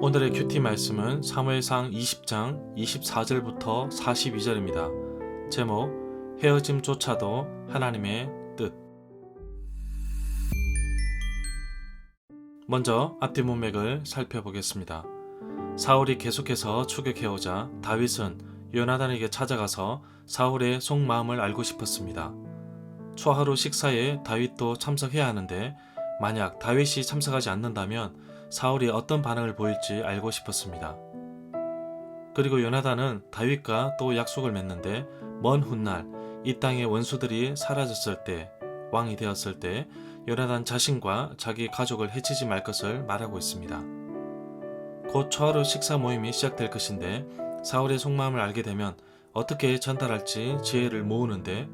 오늘의 큐티 말씀은 사무엘상 20장 24절부터 42절입니다. 제목 헤어짐조차도 하나님의 뜻. 먼저 앞뒤 문맥을 살펴보겠습니다. 사울이 계속해서 추격해오자 다윗은 요나단에게 찾아가서 사울의 속마음을 알고 싶었습니다. 초하루 식사에 다윗도 참석해야 하는데 만약 다윗이 참석하지 않는다면 사울이 어떤 반응을 보일지 알고 싶었습니다. 그리고 요나단은 다윗과 또 약속을 맺는데 먼 훗날 이 땅의 원수들이 사라졌을 때, 왕이 되었을 때 요나단 자신과 자기 가족을 해치지 말 것을 말하고 있습니다. 곧 초하루 식사 모임이 시작될 것인데 사울의 속마음을 알게 되면 어떻게 전달할지 지혜를 모으는데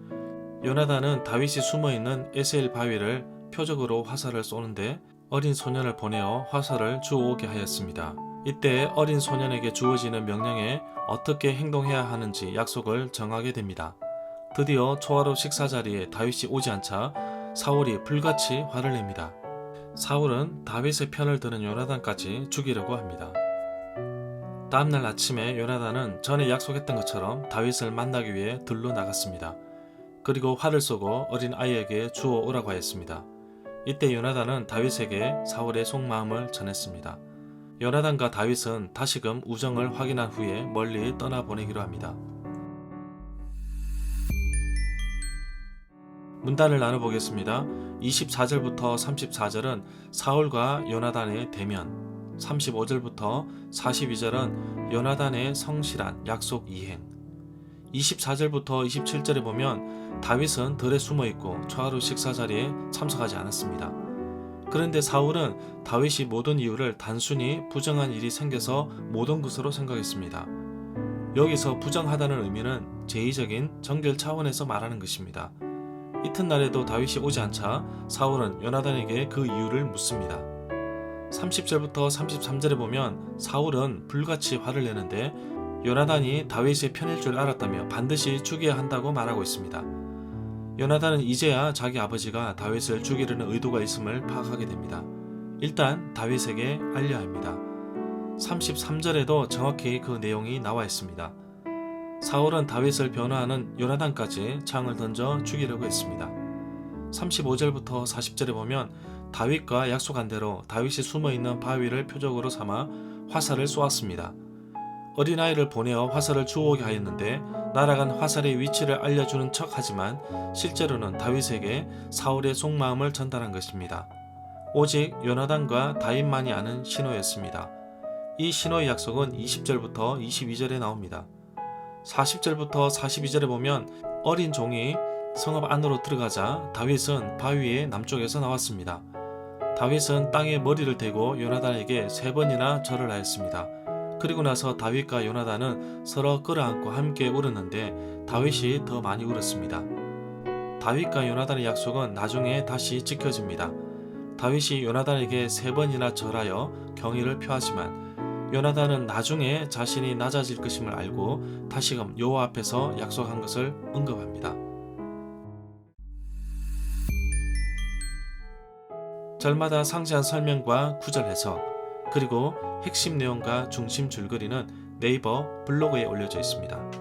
요나단은 다윗이 숨어있는 에셀 바위를 표적으로 화살을 쏘는데 어린 소년을 보내어 화살을 주워오게 하였습니다. 이때 어린 소년에게 주어지는 명령에 어떻게 행동해야 하는지 약속을 정하게 됩니다. 드디어 초하루 식사 자리에 다윗이 오지 않자 사울이 불같이 화를 냅니다. 사울은 다윗의 편을 드는 요나단까지 죽이려고 합니다. 다음날 아침에 요나단은 전에 약속했던 것처럼 다윗을 만나기 위해 들로 나갔습니다. 그리고 활을 쏘고 어린 아이에게 주워 오라고 하였습니다. 이때 요나단은 다윗에게 사울의 속마음을 전했습니다. 요나단과 다윗은 다시금 우정을 확인한 후에 멀리 떠나보내기로 합니다. 문단을 나눠보겠습니다. 24절부터 34절은 사울과 요나단의 대면, 35절부터 42절은 요나단의 성실한 약속 이행, 24절부터 27절에 보면 다윗은 들에 숨어있고 초하루 식사 자리에 참석하지 않았습니다. 그런데 사울은 다윗이 못 온 이유를 단순히 부정한 일이 생겨서 못 온 것으로 생각했습니다. 여기서 부정하다는 의미는 제의적인 정결 차원에서 말하는 것입니다. 이튿날에도 다윗이 오지 않자 사울은 요나단에게 그 이유를 묻습니다. 30절부터 33절에 보면 사울은 불같이 화를 내는데 요나단이 다윗의 편일 줄 알았다며 반드시 죽여야 한다고 말하고 있습니다. 요나단은 이제야 자기 아버지가 다윗을 죽이려는 의도가 있음을 파악하게 됩니다. 일단 다윗에게 알려야 합니다. 33절에도 정확히 그 내용이 나와 있습니다. 사울은 다윗을 변호하는 요나단까지 창을 던져 죽이려고 했습니다. 35절부터 40절에 보면 다윗과 약속한 대로 다윗이 숨어있는 바위를 표적으로 삼아 화살을 쏘았습니다. 어린아이를 보내어 화살을 주워오게 하였는데 날아간 화살의 위치를 알려주는 척하지만 실제로는 다윗에게 사울의 속마음을 전달한 것입니다. 오직 요나단과 다윗만이 아는 신호였습니다. 이 신호의 약속은 20절부터 22절에 나옵니다. 40절부터 42절에 보면 어린 종이 성읍 안으로 들어가자 다윗은 바위의 남쪽에서 나왔습니다. 다윗은 땅에 머리를 대고 요나단에게 3번이나 절을 하였습니다. 그리고 나서 다윗과 요나단은 서로 끌어안고 함께 울었는데 다윗이 더 많이 울었습니다. 다윗과 요나단의 약속은 나중에 다시 지켜집니다. 다윗이 요나단에게 3번이나 절하여 경의를 표하지만 요나단은 나중에 자신이 낮아질 것임을 알고 다시금 여호와 앞에서 약속한 것을 언급합니다. 절마다 상세한 설명과 구절 해석, 그리고 핵심 내용과 중심 줄거리는 네이버 블로그에 올려져 있습니다.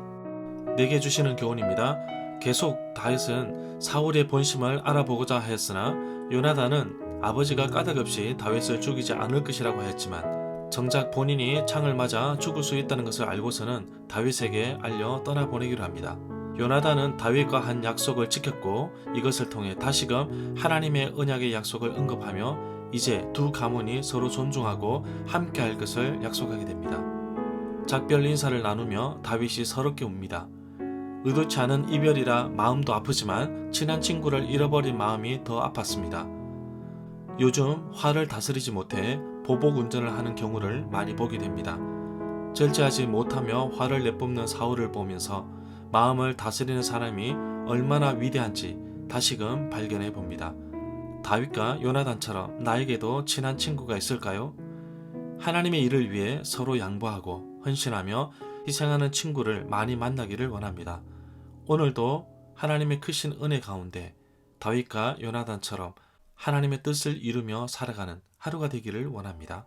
내게 주시는 교훈입니다. 계속 다윗은 사울의 본심을 알아보고자 하였으나 요나단은 아버지가 까닭없이 다윗을 죽이지 않을 것이라고 하였지만 정작 본인이 창을 맞아 죽을 수 있다는 것을 알고서는 다윗에게 알려 떠나보내기로 합니다. 요나단은 다윗과 한 약속을 지켰고 이것을 통해 다시금 하나님의 언약의 약속을 언급하며 이제 두 가문이 서로 존중하고 함께할 것을 약속하게 됩니다. 작별 인사를 나누며 다윗이 서럽게 웁니다. 의도치 않은 이별이라 마음도 아프지만 친한 친구를 잃어버린 마음이 더 아팠습니다. 요즘 화를 다스리지 못해 보복 운전을 하는 경우를 많이 보게 됩니다. 절제하지 못하며 화를 내뿜는 사울을 보면서 마음을 다스리는 사람이 얼마나 위대한지 다시금 발견해 봅니다. 다윗과 요나단처럼 나에게도 친한 친구가 있을까요? 하나님의 일을 위해 서로 양보하고 헌신하며 희생하는 친구를 많이 만나기를 원합니다. 오늘도 하나님의 크신 은혜 가운데 다윗과 요나단처럼 하나님의 뜻을 이루며 살아가는 하루가 되기를 원합니다.